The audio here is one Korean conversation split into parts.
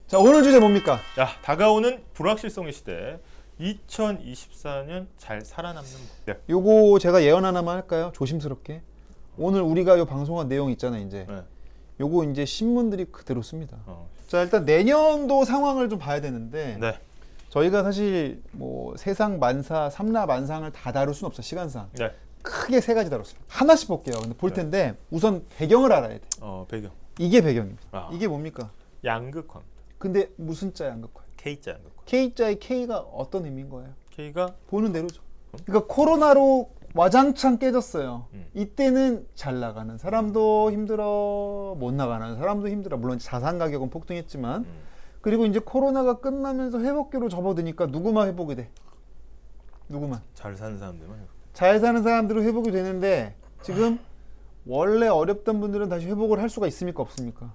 자, 오늘 주제 뭡니까? 자, 다가오는 불확실성의 시대 2024년 잘 살아남는 법. 요거 제가 예언 하나만 할까요? 조심스럽게. 오늘 우리가 요 방송한 내용 있잖아요, 이제. 네. 요거 이제 신문들이 그대로 씁니다. 자, 일단 내년도 상황을 좀 봐야 되는데 네. 저희가 사실 뭐 세상 만사, 삼라만상을 다 다룰 수는 없어요, 시간상. 네. 크게 세 가지 다뤘습니다. 하나씩 볼게요. 근데 볼 텐데 우선 배경을 알아야 돼. 배경. 이게 배경입니다. 아. 이게 뭡니까? 양극화. 근데 무슨 자 양극화? K자 양극화. K자의 K가 어떤 의미인 거예요? K가 보는 대로죠. 그러니까 코로나로 와장창 깨졌어요. 음. 이때는 잘 나가는 사람도 힘들어, 못 나가는 사람도 힘들어. 물론 자산 가격은 폭등했지만 그리고 이제 코로나가 끝나면서 회복기로 접어드니까 누구만 회복이 돼? 누구만? 잘 사는 사람들만. 잘 사는 사람들은 회복이 되는데 지금 원래 어렵던 분들은 다시 회복을 할 수가 있습니까? 없습니까?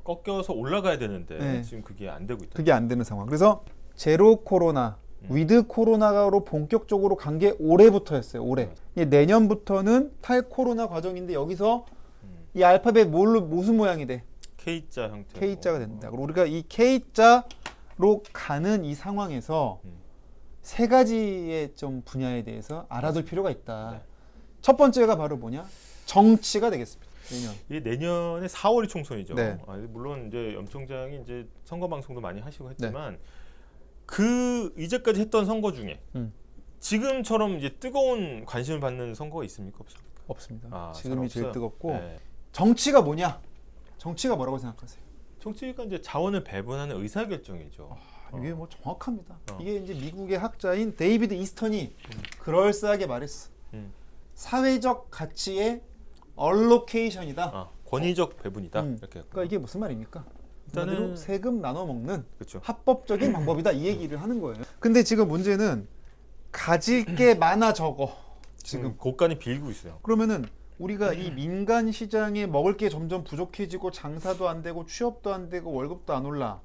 꺾여서 올라가야 되는데 네. 지금 그게 안 되고 있다. 그게 안 되는 상황. 그래서 제로 코로나, 위드 코로나로 본격적으로 간 게 올해부터였어요. 올해. 이제 내년부터는 탈코로나 과정인데 여기서 이 알파벳 무슨 모양이 돼? K자 형태. K자가 된다. 그리고 우리가 이 K자로 가는 이 상황에서 세 가지의 좀 분야에 대해서 알아둘 필요가 있다. 네. 첫 번째가 바로 뭐냐? 정치가 되겠습니다. 내년. 이게 내년에 4월이 총선이죠. 네. 물론 이제 염 총장이 이제 선거 방송도 많이 하시고 네. 했지만 그 이제까지 했던 선거 중에 지금처럼 이제 뜨거운 관심을 받는 선거가 있습니까? 없습니까? 없습니다. 잘 지금이 제일 없어요. 뜨겁고 네. 정치가 뭐냐? 정치가 뭐라고 생각하세요? 정치가 이제 자원을 배분하는 의사결정이죠. 이게 뭐 정확합니다. 어. 이게 이제 미국의 학자인 데이비드 이스턴이 그럴싸하게 말했어. 사회적 가치의 얼로케이션이다. 권위적 배분이다. 이렇게. 그러니까 이게 무슨 말입니까? 일단은 일단은 세금 나눠 먹는 그렇죠. 합법적인 방법이다 이 얘기를 하는 거예요. 근데 지금 문제는 가질 게 많아 적어. 지금 고간이 빌고 있어요. 그러면은 우리가 이 민간 시장에 먹을 게 점점 부족해지고 장사도 안 되고 취업도 안 되고 월급도 안 올라.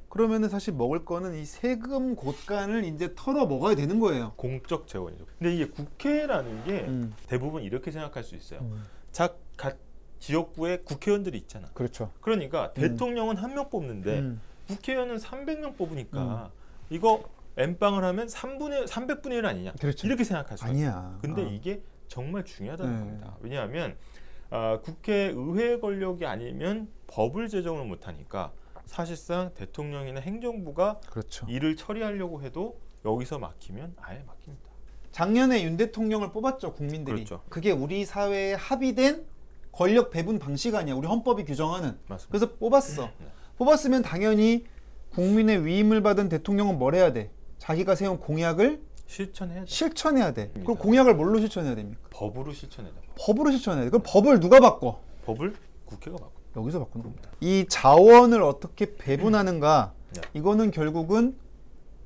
그러면은 사실 먹을 거는 이 세금 곳간을 이제 털어 먹어야 되는 거예요. 공적 재원이죠. 근데 이게 국회라는 게 대부분 이렇게 생각할 수 있어요. 각 지역구에 국회의원들이 있잖아. 그렇죠. 그러니까 대통령은 한 명 뽑는데 국회의원은 300명 뽑으니까 이거 N빵을 하면 300분의 1 아니냐. 그렇죠. 이렇게 생각할 수 있어요. 아니야. 근데 이게 정말 중요하다는 네. 겁니다. 왜냐하면 국회의회 권력이 아니면 법을 제정을 못하니까 사실상 대통령이나 행정부가 그렇죠. 일을 처리하려고 해도 여기서 막히면 아예 막힙니다. 작년에 윤 대통령을 뽑았죠, 국민들이. 그렇죠. 그게 우리 사회에 합의된 권력 배분 방식 아니야. 우리 헌법이 규정하는. 맞습니다. 그래서 뽑았어. 뽑았으면 당연히 국민의 위임을 받은 대통령은 뭘 해야 돼? 자기가 세운 공약을 실천해야 돼. 실천해야 돼. 그럼 공약을 뭘로 실천해야 됩니까? 법으로 실천해야 돼. 법으로 실천해야 돼. 그럼 법을 누가 바꿔? 법을 국회가 바꿔. 여기서 바꾸는 겁니다. 이 자원을 어떻게 배분하는가? 네. 이거는 결국은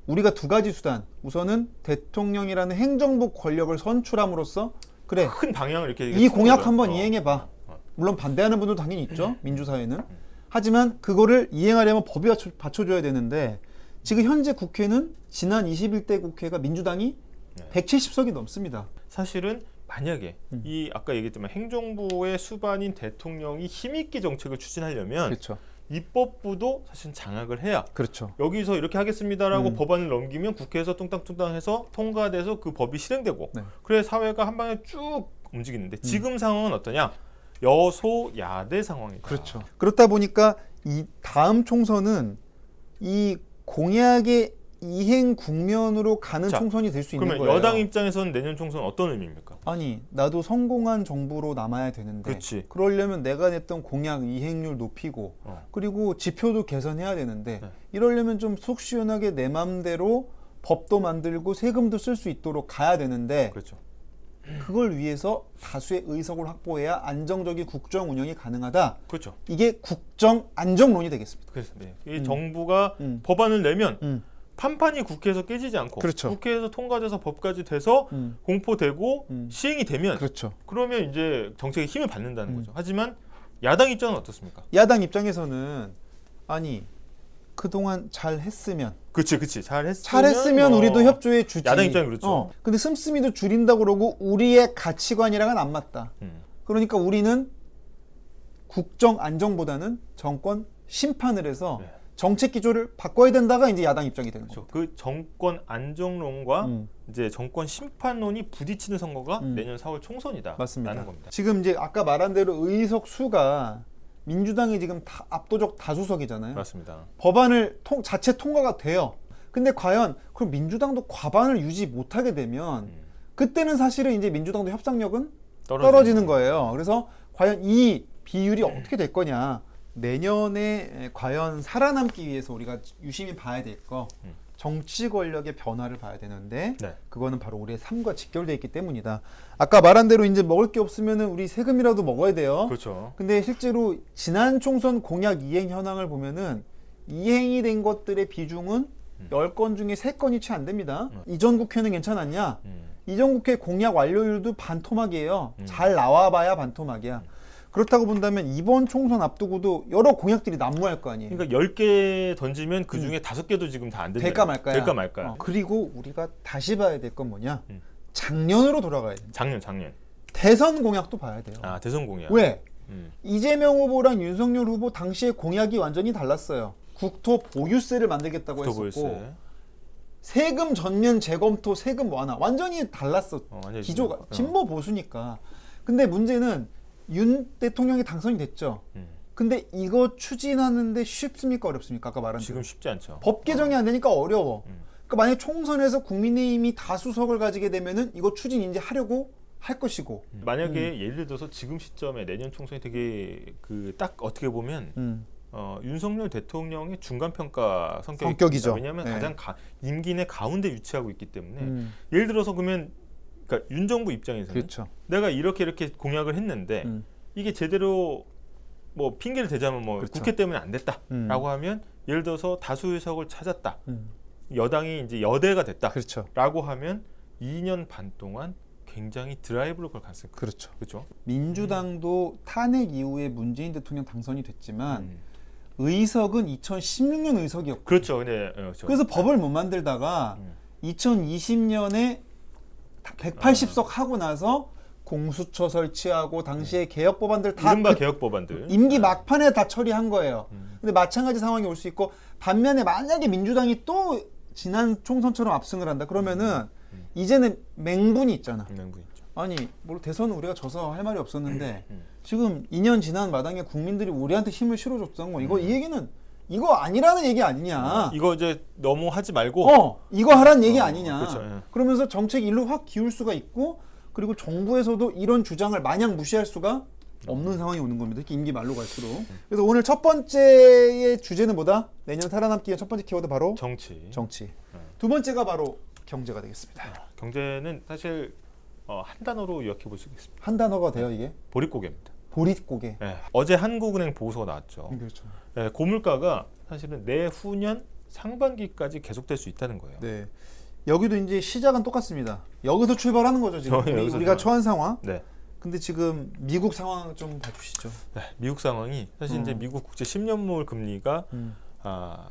우리가 두 가지 수단. 우선은 대통령이라는 행정부 권력을 선출함으로써 그래. 큰 방향을 이렇게 이 공약 거죠. 한번 이행해봐. 물론 반대하는 분도 당연히 있죠. 민주사회는. 하지만 그거를 이행하려면 법이 받쳐줘야 되는데 지금 현재 국회는 지난 21대 국회가 민주당이 170석이 넘습니다. 사실은 만약에 이 아까 얘기했지만 행정부의 수반인 대통령이 힘있게 정책을 추진하려면 그렇죠. 입법부도 사실 장악을 해야 그렇죠. 여기서 이렇게 하겠습니다라고 법안을 넘기면 국회에서 뚱땅뚱땅해서 통과돼서 그 법이 실행되고 네. 그래 사회가 한 방에 쭉 움직이는데 지금 상황은 어떠냐? 여소야대 상황이다. 그렇죠. 그렇다 보니까 이 다음 총선은 이 공약의 이행 국면으로 가는 자, 총선이 될 수 있는 그러면 거예요. 여당 입장에서는 내년 총선 어떤 의미입니까? 아니 나도 성공한 정부로 남아야 되는데 그렇지. 그러려면 내가 냈던 공약 이행률 높이고 그리고 지표도 개선해야 되는데 네. 이러려면 좀 속 시원하게 내 맘대로 법도 만들고 세금도 쓸 수 있도록 가야 되는데 그렇죠. 그걸 위해서 다수의 의석을 확보해야 안정적인 국정 운영이 가능하다. 그렇죠. 이게 국정 안정론이 되겠습니다. 그래서 이 정부가 음. 법안을 내면 판판이 국회에서 깨지지 않고 그렇죠. 국회에서 통과돼서 법까지 돼서 공포되고 시행이 되면 그렇죠. 그러면 이제 정책에 힘을 받는다는 거죠. 하지만 야당 입장은 어떻습니까? 야당 입장에서는 아니 그동안 잘 했으면 그치 잘했으면 우리도 협조해 주지. 야당 입장이 그렇죠. 근데 씀씀이도 줄인다고 그러고 우리의 가치관이랑은 안 맞다. 그러니까 우리는 국정 안정보다는 정권 심판을 해서 정책 기조를 바꿔야 된다가 이제 야당 입장이 되는 거죠. 그 정권 안정론과 음. 이제 정권 심판론이 부딪히는 선거가 음. 내년 4월 총선이다. 맞습니다. 라는 겁니다. 지금 이제 아까 말한 대로 의석 수가 민주당이 지금 압도적 다수석이잖아요. 맞습니다. 법안을 자체 통과가 돼요. 근데 과연 그럼 민주당도 과반을 유지 못하게 되면 그때는 사실은 이제 민주당도 협상력은 떨어지는 거예요. 그래서 과연 이 비율이 어떻게 될 거냐. 내년에 과연 살아남기 위해서 우리가 유심히 봐야 될 거 정치 권력의 변화를 봐야 되는데 네. 그거는 바로 우리의 삶과 직결되어 있기 때문이다. 아까 말한 대로 이제 먹을 게 없으면은 우리 세금이라도 먹어야 돼요. 그렇죠. 근데 실제로 지난 총선 공약 이행 현황을 보면은 이행이 된 것들의 비중은 10건 중에 3건이 채 안 됩니다. 이전 국회는 괜찮았냐? 이전 국회 공약 완료율도 반토막이에요. 잘 나와봐야 반토막이야. 그렇다고 본다면 이번 총선 앞두고도 여러 공약들이 난무할 거 아니에요. 그러니까 10개 던지면 그 중에 5개도 지금 다 안 된다. 될까 말까야. 될까 말까. 그리고 우리가 다시 봐야 될 건 뭐냐? 작년으로 돌아가야 돼. 작년. 대선 공약도 봐야 돼요. 아, 대선 공약. 왜? 이재명 후보랑 윤석열 후보 당시에 공약이 완전히 달랐어요. 국토 보유세를 만들겠다고 했었고 보유세. 세금 전면 재검토 세금 완화 완전히 달랐어. 완전히 기조가 진보 보수니까. 근데 문제는 윤 대통령이 당선이 됐죠. 근데 이거 추진하는데 쉽습니까 어렵습니까? 아까 말한 지금 대로. 쉽지 않죠. 법 개정이 안 되니까 어려워. 그러니까 만약 총선에서 국민의힘이 다수석을 가지게 되면은 이거 추진 이제 하려고 할 것이고. 만약에 예를 들어서 지금 시점에 내년 총선이 되게 그 딱 어떻게 보면 윤석열 대통령의 중간 평가 성격이죠. 왜냐하면 네. 가장 임기 내 가운데 위치하고 있기 때문에 예를 들어서 그러면 그러니까 윤 정부 입장에서는 그렇죠. 내가 이렇게 공약을 했는데 이게 제대로 뭐 핑계를 대자면 뭐 그렇죠. 국회 때문에 안 됐다라고 하면 예를 들어서 다수 의석을 찾았다. 여당이 이제 여대가 됐다라고 그렇죠. 하면 2년 반 동안 굉장히 드라이브를 걸 가능성이 그렇죠. 그렇죠. 민주당도 탄핵 이후에 문재인 대통령 당선이 됐지만 의석은 2016년 의석이었고. 그렇죠. 근데 그렇죠. 그래서 법을 못 만들다가 2020년에 180석 하고 나서 공수처 설치하고 당시에 개혁 법안들 다 이른바 개혁 법안들 임기 막판에 다 처리한 거예요. 근데 마찬가지 상황이 올 수 있고 반면에 만약에 민주당이 또 지난 총선처럼 압승을 한다 그러면은 이제는 맹분이 있잖아. 명분 있죠. 아니 뭐 대선은 우리가 져서 할 말이 없었는데 지금 2년 지난 마당에 국민들이 우리한테 힘을 실어줬던 거 이거 이 얘기는 이거 아니라는 얘기 아니냐. 이거 이제 너무 하지 말고 이거 하라는 얘기 아니냐. 그렇죠. 예. 그러면서 정책 일로 확 기울 수가 있고 그리고 정부에서도 이런 주장을 마냥 무시할 수가 없는 상황이 오는 겁니다. 특히 임기 말로 갈수록. 그래서 오늘 첫 번째의 주제는 뭐다? 내년 살아남기 위한 첫 번째 키워드 바로 정치. 두 번째가 바로 경제가 되겠습니다. 경제는 사실 한 단어로 요약해 볼 수 있겠습니다. 한 단어가 돼요 이게? 보릿고개입니다. 보릿고개. 예. 어제 한국은행 보고서가 나왔죠. 그렇죠. 예, 고물가가 사실은 내후년 상반기까지 계속될 수 있다는 거예요. 네. 여기도 이제 시작은 똑같습니다. 여기서 출발하는 거죠 지금. 우리가 처한 상황. 네. 근데 지금 미국 상황 좀 봐주시죠. 네, 미국 상황이 사실 이제 미국 국제 10년물 금리가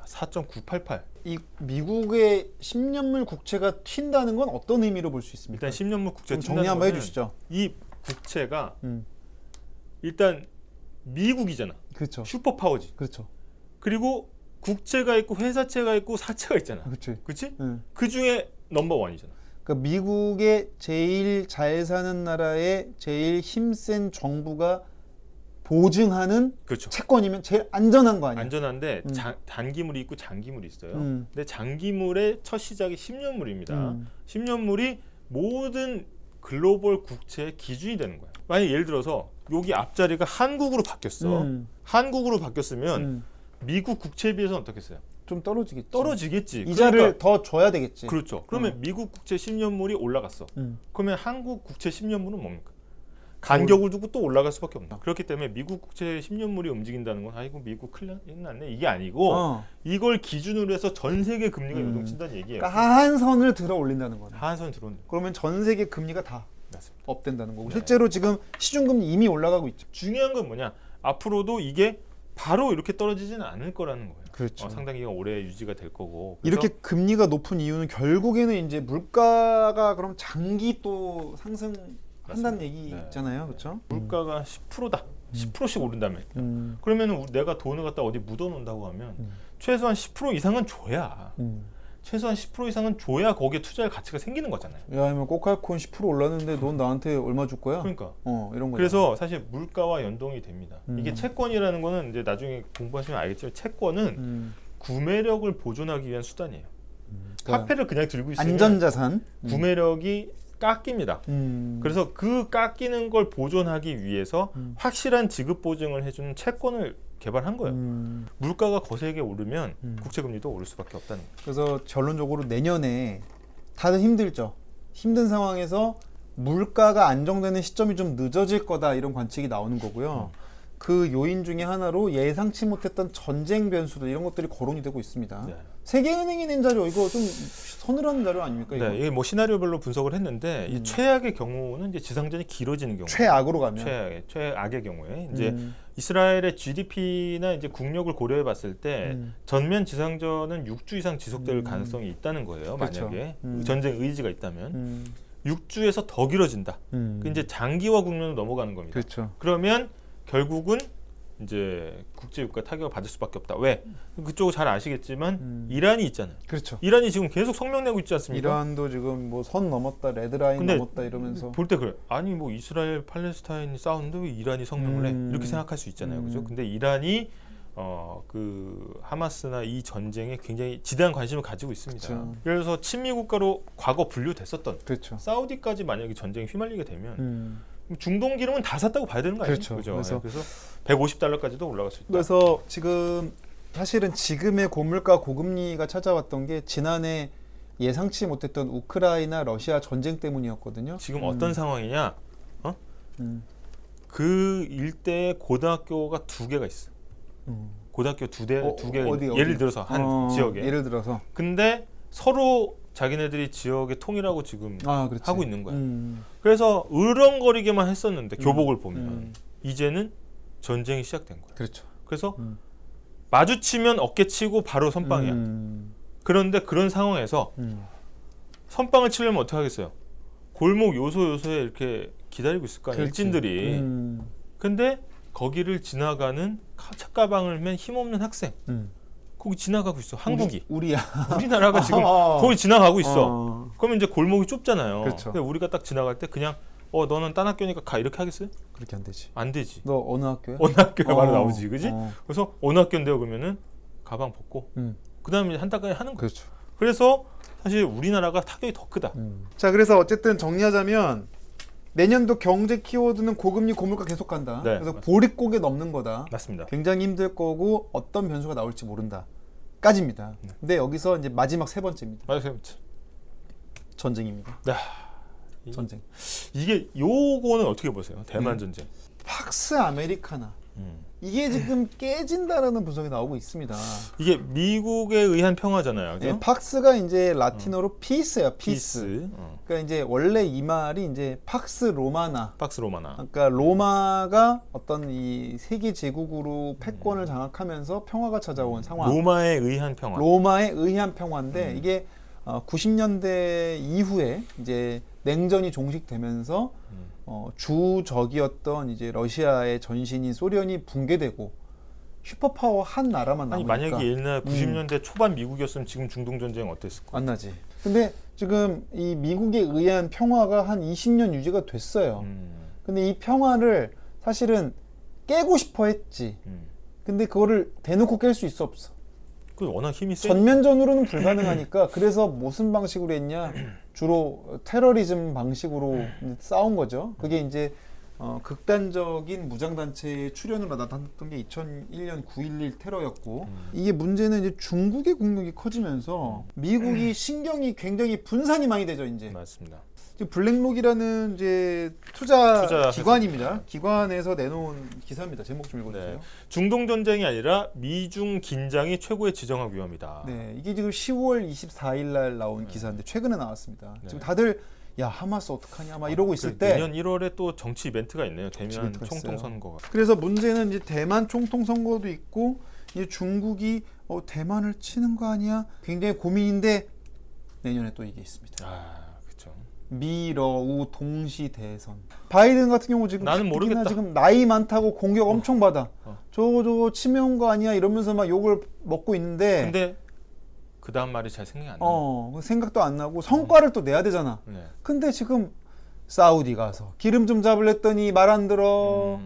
4.988. 이 미국의 10년물 국채가 튄다는 건 어떤 의미로 볼 수 있습니까? 일단 10년물 국채 좀 정리 한번 해주시죠. 이 국채가 음. 일단 미국이잖아. 그렇죠. 슈퍼파워지. 그렇죠. 그리고 국채가 있고 회사채가 있고 사채가 있잖아. 그렇지. 그렇지? 응. 그 중에 넘버 원이잖아. 그러니까 미국의 제일 잘 사는 나라의 제일 힘센 정부가 보증하는 그렇죠. 채권이면 제일 안전한 거 아니야? 안전한데 단기물이 있고 장기물이 있어요. 음. 근데 장기물의 첫 시작이 10년물입니다. 10년물이 모든 글로벌 국채의 기준이 되는 거야. 만약 예를 들어서 여기 앞자리가 한국으로 바뀌었어. 한국으로 바뀌었으면 미국 국채에 비해서는 어떻겠어요? 좀 떨어지겠지. 떨어지겠지. 이자를 그러니까, 더 줘야 되겠지. 그렇죠. 그러면 미국 국채 10년물이 올라갔어. 그러면 한국 국채 10년물은 뭡니까? 간격을 두고 또 올라갈 수밖에 없나. 그렇기 때문에 미국 국채 10년물이 움직인다는 건 아이고 미국 큰일 났네 이게 아니고 이걸 기준으로 해서 전 세계 금리가 요동친다는 얘기예요. 그러니까 하한선을 들어 올린다는 거네. 하한선 들어오는. 그러면 전 세계 금리가 다 맞습니다. 업된다는 거고. 네. 실제로 지금 시중금리 이미 올라가고 있죠. 중요한 건 뭐냐? 앞으로도 이게 바로 이렇게 떨어지지는 않을 거라는 거예요. 그렇죠. 상당히 오래 유지가 될 거고. 이렇게 금리가 높은 이유는 결국에는 이제 물가가 그럼 장기 또 상승한다는 얘기 네. 있잖아요, 그렇죠? 물가가 10%다. 10%씩 오른다면. 그러면 내가 돈을 갖다 어디 묻어놓는다고 하면 최소한 10% 이상은 줘야 최소한 10% 이상은 줘야 거기에 투자할 가치가 생기는 거잖아요. 야, 뭐 꼬깔콘 10% 올랐는데 넌 나한테 얼마 줄 거야? 그러니까 이런 거. 그래서 사실 물가와 연동이 됩니다. 이게 채권이라는 거는 이제 나중에 공부하시면 알겠지만 채권은 구매력을 보존하기 위한 수단이에요. 그러니까 화폐를 그냥 들고 있으면 안전자산. 구매력이 깎입니다. 그래서 그 깎이는 걸 보존하기 위해서 확실한 지급 보증을 해주는 채권을 개발한 거예요. 물가가 거세게 오르면 국채금리도 오를 수밖에 없다는 거예요. 그래서 결론적으로 내년에 다들 힘들죠. 힘든 상황에서 물가가 안정되는 시점이 좀 늦어질 거다 이런 관측이 나오는 거고요. 그 요인 중에 하나로 예상치 못했던 전쟁 변수들 이런 것들이 거론이 되고 있습니다. 네. 세계은행이 낸 자료 이거 좀 서늘한 자료 아닙니까? 이거? 네, 이게 뭐 시나리오별로 분석을 했는데 이 최악의 경우는 이제 지상전이 길어지는 경우. 최악으로 가면. 최악의 경우에 이제 이스라엘의 GDP나 이제 국력을 고려해 봤을 때 전면 지상전은 6주 이상 지속될 가능성이 있다는 거예요. 그렇죠. 만약에 전쟁 의지가 있다면 6주에서 더 길어진다. 그 이제 장기화 국면으로 넘어가는 겁니다. 그렇죠. 그러면 결국은 이제 국제유가 타격을 받을 수밖에 없다. 왜? 그쪽 잘 아시겠지만 이란이 있잖아요. 그렇죠. 이란이 지금 계속 성명 내고 있지 않습니까? 이란도 지금 뭐 선 넘었다, 레드라인 근데 넘었다 이러면서 볼 때 그래. 아니 뭐 이스라엘 팔레스타인이 싸우는데 왜 이란이 성명을 해? 이렇게 생각할 수 있잖아요. 그죠? 근데 이란이 그 하마스나 이 전쟁에 굉장히 지대한 관심을 가지고 있습니다. 그렇죠. 그래서 친미 국가로 과거 분류됐었던 그렇죠. 사우디까지 만약에 전쟁에 휘말리게 되면 중동 기름은 다 샀다고 봐야 되는 거 아니에요? 그렇죠. 그래서 150달러까지도 올라갈 수 있다. 그래서 지금 사실은 지금의 고물가 고금리가 찾아왔던 게 지난해 예상치 못했던 우크라이나 러시아 전쟁 때문이었거든요. 지금 어떤 상황이냐? 그 일대에 고등학교가 2개가 있어. 고등학교 두 개 어디? 예를 들어서 한 지역에. 예를 들어서. 근데 서로 자기네들이 지역의 통일하고 지금 그렇지. 하고 있는 거야. 그래서 으렁거리게만 했었는데 교복을 보면 이제는 전쟁이 시작된 거야. 그렇죠. 그래서 마주치면 어깨치고 바로 선빵이야. 그런데 그런 상황에서 선빵을 치려면 어떻게 하겠어요? 골목 요소에 이렇게 기다리고 있을 거 아니에요. 그렇지. 일진들이. 근데 거기를 지나가는 책가방을 맨 힘없는 학생. 거기 지나가고 있어. 한국이. 우리나라가 지금 거기 지나가고 있어. 그러면 이제 골목이 좁잖아요. 그렇죠. 근데 우리가 딱 지나갈 때 그냥 너는 딴 학교니까 가 이렇게 하겠어요? 그렇게 안 되지. 안 되지. 너 어느 학교야? 어느 학교야 바로 나오지, 그지? 그래서 어느 학교인데요 그러면은 가방 벗고 그다음에 한 달까지 하는 거야. 그렇죠. 그래서 사실 우리나라가 타격이 더 크다. 자, 그래서 어쨌든 정리하자면 내년도 경제 키워드는 고금리 고물가 계속 간다. 네, 그래서 맞습니다. 보릿고개 넘는 거다. 맞습니다. 굉장히 힘들 거고 어떤 변수가 나올지 모른다. 까지입니다. 근데 여기서 이제 마지막 세 번째입니다. 맞아요. 전쟁입니다. 전쟁. 이게 요거는 어떻게 보세요? 대만 전쟁. 팍스 아메리카나. 이게 지금 깨진다라는 분석이 나오고 있습니다. 이게 미국에 의한 평화잖아요. 그죠? 네, 팍스가 이제 라틴어로 피스예요. 피스. 그러니까 이제 원래 이 말이 이제 팍스 로마나. 팍스 로마나. 그러니까 로마가 어떤 이 세계 제국으로 패권을 장악하면서 평화가 찾아온 상황. 로마에 의한 평화. 로마에 의한 평화인데 이게 90년대 이후에 이제 냉전이 종식되면서 주적이었던 이제 러시아의 전신인 소련이 붕괴되고 슈퍼파워 한 나라만 아니 남으니까 만약에 옛날 90년대 초반 미국이었으면 지금 중동 전쟁 어땠을까? 안 나지. 근데 지금 이 미국에 의한 평화가 한 20년 유지가 됐어요. 근데 이 평화를 사실은 깨고 싶어 했지. 근데 그거를 대놓고 깰 수 있어 없어. 그 워낙 힘이 세. 전면전으로는 불가능하니까 그래서 무슨 방식으로 했냐? 주로 테러리즘 방식으로 싸운 거죠. 그게 이제 극단적인 무장단체의 출현으로 나타났던 게 2001년 9.11 테러였고 이게 문제는 이제 중국의 국력이 커지면서 미국이 신경이 굉장히 분산이 많이 되죠. 이제 맞습니다. 블랙록이라는 이제 투자 기관입니다. 회사. 기관에서 내놓은 기사입니다. 제목 좀 읽어주세요. 네. 중동 전쟁이 아니라 미중 긴장이 최고의 지정학 위험이다. 네, 이게 지금 10월 24일 날 나온 기사인데 최근에 나왔습니다. 네. 지금 다들 야 하마스 어떡하냐 막 이러고 있을 때 내년 1월에 또 정치 이벤트가 있네요. 대만 이벤트가 총통 있어요. 선거가. 그래서 문제는 이제 대만 총통 선거도 있고 이제 중국이 대만을 치는 거 아니야? 굉장히 고민인데 내년에 또 이게 있습니다. 그렇죠. 미러우 동시 대선. 바이든 같은 경우 지금 나는 모르겠다. 지금 나이 많다고 공격 엄청 받아. 저거 치매온 거 아니야 이러면서 막 욕을 먹고 있는데. 근데 그 다음 말이 잘 생각이 안 나. 생각도 안 나고 성과를 또 내야 되잖아. 네. 근데 지금 사우디 가서 기름 좀 잡으랬더니 말 안 들어.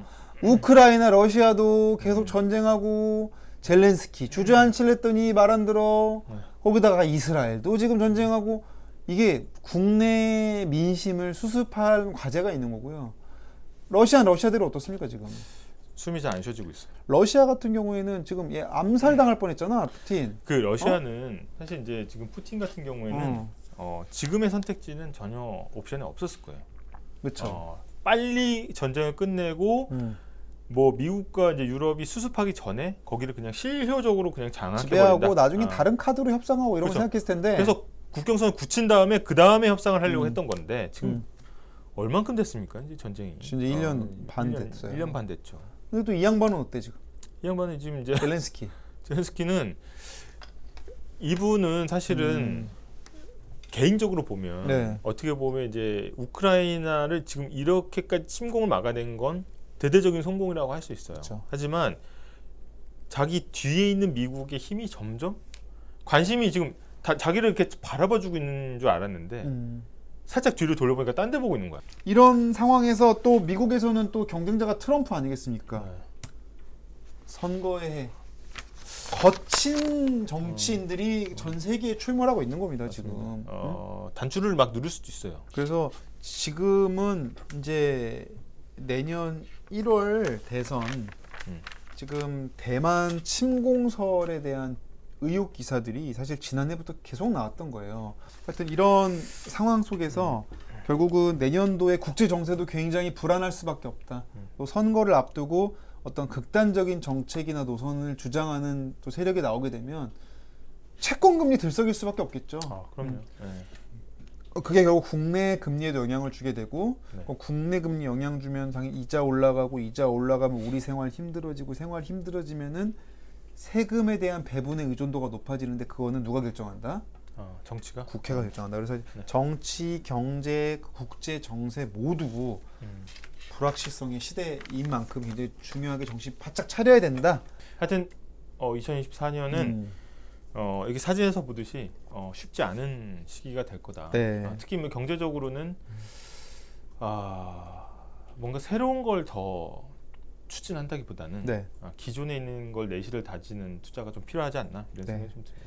우크라이나 러시아도 계속 전쟁하고 젤렌스키 주저앉히랬더니 말 안 들어. 거기다가 이스라엘도 지금 전쟁하고 이게 국내 민심을 수습할 과제가 있는 거고요. 러시아대로 어떻습니까 지금? 숨이 잘 안 쉬어지고 있어요. 러시아 같은 경우에는 지금 얘 암살당할 뻔했잖아, 푸틴. 그 러시아는 사실 이제 지금 푸틴 같은 경우에는 지금의 선택지는 전혀 옵션이 없었을 거예요. 그렇죠. 빨리 전쟁을 끝내고 뭐 미국과 이제 유럽이 수습하기 전에 거기를 그냥 실효적으로 그냥 장악해 지배하고 버린다. 나중에 다른 카드로 협상하고 이런 거 그렇죠. 생각했을 텐데. 그래서 국경선을 굳힌 다음에 그 다음에 협상을 하려고 했던 건데 지금 얼만큼 됐습니까? 이제 전쟁이. 이제 1년 반 됐어요. 1년 반 됐죠. 근데 또 이 양반은 어때 지금? 이 양반은 지금 이제 젤렌스키는 이분은 사실은 개인적으로 보면 네. 어떻게 보면 이제 우크라이나를 지금 이렇게까지 침공을 막아낸 건 대대적인 성공이라고 할 수 있어요. 그렇죠. 하지만 자기 뒤에 있는 미국의 힘이 점점 관심이 지금 자기를 이렇게 바라봐주고 있는 줄 알았는데 살짝 뒤로 돌려보니까 딴 데 보고 있는 거야. 이런 상황에서 또 미국에서는 또 경쟁자가 트럼프 아니겠습니까? 네. 선거에 거친 정치인들이 전 세계에 출몰하고 있는 겁니다 지금. 단추를 막 누릴 수도 있어요. 그래서 지금은 이제 내년 1월 대선 지금 대만 침공설에 대한 의혹 기사들이 사실 지난해부터 계속 나왔던 거예요. 하여튼 이런 상황 속에서 결국은 내년도의 국제 정세도 굉장히 불안할 수밖에 없다. 또 선거를 앞두고 어떤 극단적인 정책이나 노선을 주장하는 또 세력이 나오게 되면 채권 금리 들썩일 수밖에 없겠죠. 그럼요. 네. 그게 결국 국내 금리에도 영향을 주게 되고 네. 국내 금리 영향 주면 당연히 이자 올라가고 이자 올라가면 우리 생활 힘들어지고 생활 힘들어지면은 세금에 대한 배분의 의존도가 높아지는데 그거는 누가 결정한다? 정치가? 국회가 결정한다. 그래서 정치, 경제, 국제 정세 모두 불확실성의 시대인 만큼 굉장히 중요하게 정신 바짝 차려야 된다. 하여튼 2024년은 이게 사진에서 보듯이 쉽지 않은 시기가 될 거다. 네. 특히 뭐 경제적으로는 뭔가 새로운 걸 더 추진한다기보다는 네. 기존에 있는 걸 내실을 다지는 투자가 좀 필요하지 않나 이런 네. 생각이 좀 들어요.